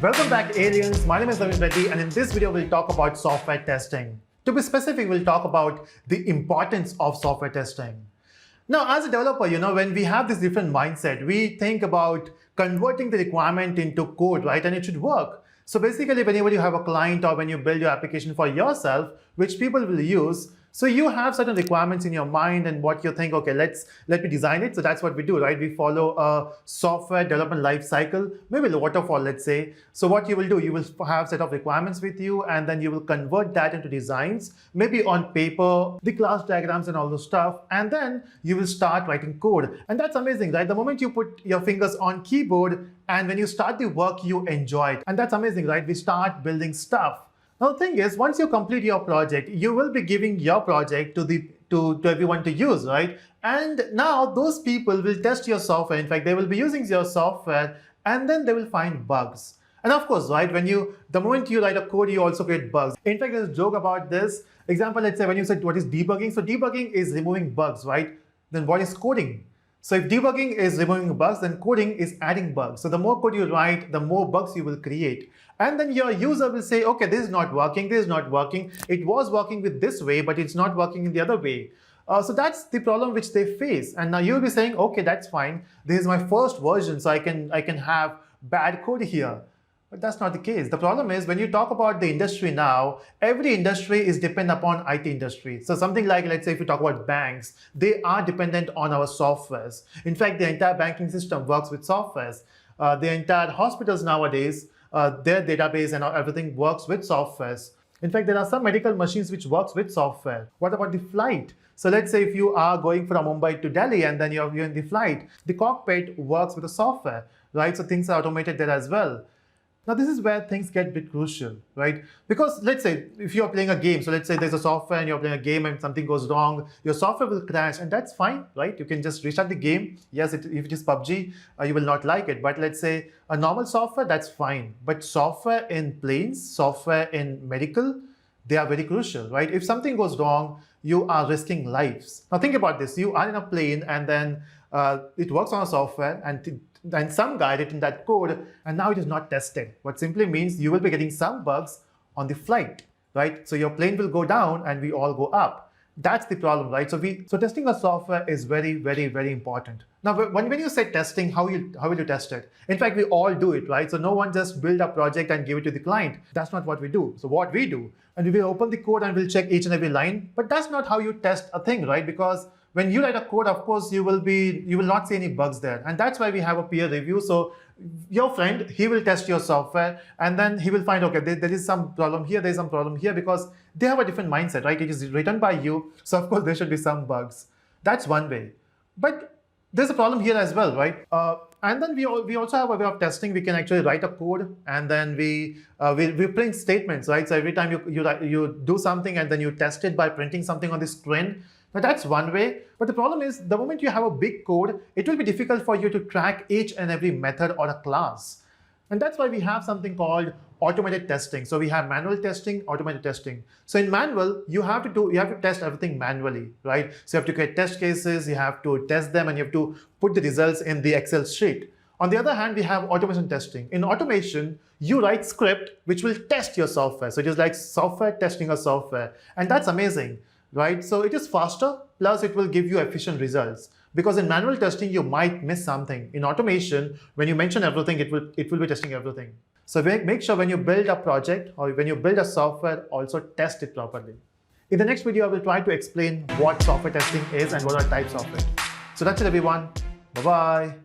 Welcome back, aliens. My name is Naveen Reddy, and in this video, we'll talk about software testing. To be specific, we'll talk about the importance of software testing. Now, as a developer, when we have this different mindset, we think about converting the requirement into code, right? And it should work. So basically, whenever you have a client or when you build your application for yourself, which people will use, so you have certain requirements in your mind and what you think, okay, let me design it. So that's what we do, right? We follow a software development life cycle, maybe the waterfall, let's say. So what you will do, you will have a set of requirements with you, and then you will convert that into designs, maybe on paper, the class diagrams and all those stuff. And then you will start writing code. And that's amazing, right? The moment you put your fingers on keyboard and when you start the work, you enjoy it. And that's amazing, right? We start building stuff. Now the thing is, once you complete your project, you will be giving your project to everyone to use, right? And now those people will test your software. In fact, they will be using your software and then they will find bugs. And of course, right, the moment you write a code, you also create bugs. In fact, there's a joke about this. Example, let's say when you said what is debugging. So debugging is removing bugs, right? Then what is coding? So if debugging is removing bugs, then coding is adding bugs. So the more code you write, the more bugs you will create. And then your user will say, okay, this is not working, this is not working. It was working with this way, but it's not working in the other way. So that's the problem which they face. And now you'll be saying, okay, that's fine. This is my first version, so I can have bad code here. But that's not the case. The problem is when you talk about the industry now, every industry is dependent upon IT industry. So something like, let's say if you talk about banks, they are dependent on our softwares. In fact, the entire banking system works with softwares. The entire hospitals nowadays, their database and everything works with softwares. In fact, there are some medical machines which works with software. What about the flight? So let's say if you are going from Mumbai to Delhi and then you're in the flight, the cockpit works with the software, right? So things are automated there as well. Now, this is where things get a bit crucial, right? Because let's say if you're playing a game, so let's say there's a software and you're playing a game and something goes wrong, your software will crash, and that's fine, right? You can just restart the game. Yes, if it is PUBG, you will not like it. But let's say a normal software, that's fine. But software in planes, software in medical, they are very crucial, right? If something goes wrong, you are risking lives. Now think about this. You are in a plane and then it works on a software and some guy written that code and now it is not tested. What simply means you will be getting some bugs on the flight, right? So your plane will go down and we all go up. That's the problem, right? So testing a software is very, very, very important. Now, when you say testing, how will you test it? In fact, we all do it, right? So no one just build a project and give it to the client. That's not what we do. So what we do, and we will open the code and we'll check each and every line, but that's not how you test a thing, right? Because when you write a code, of course, you will not see any bugs there. And that's why we have a peer review. So your friend, he will test your software and then he will find, okay, there is some problem here, there's some problem here, because they have a different mindset, right? It is written by you. So of course, there should be some bugs. That's one way. But there's a problem here as well, right? And then we also have a way of testing. We can actually write a code and then we print statements, right? So every time you do something and then you test it by printing something on the screen. Now that's one way, but the problem is the moment you have a big code, it will be difficult for you to track each and every method or a class. And that's why we have something called automated testing. So we have manual testing, automated testing. So in manual, you have to test everything manually, right? So you have to create test cases, you have to test them, and you have to put the results in the Excel sheet. On the other hand, we have automation testing. In automation, you write script which will test your software. So it is like software testing a software, and that's amazing. Right? So it is faster, plus it will give you efficient results. Because in manual testing, you might miss something. In automation, when you mention everything, it will be testing everything. So make sure when you build a project or when you build a software, also test it properly. In the next video, I will try to explain what software testing is and what are types of it. So that's it, everyone. Bye-bye.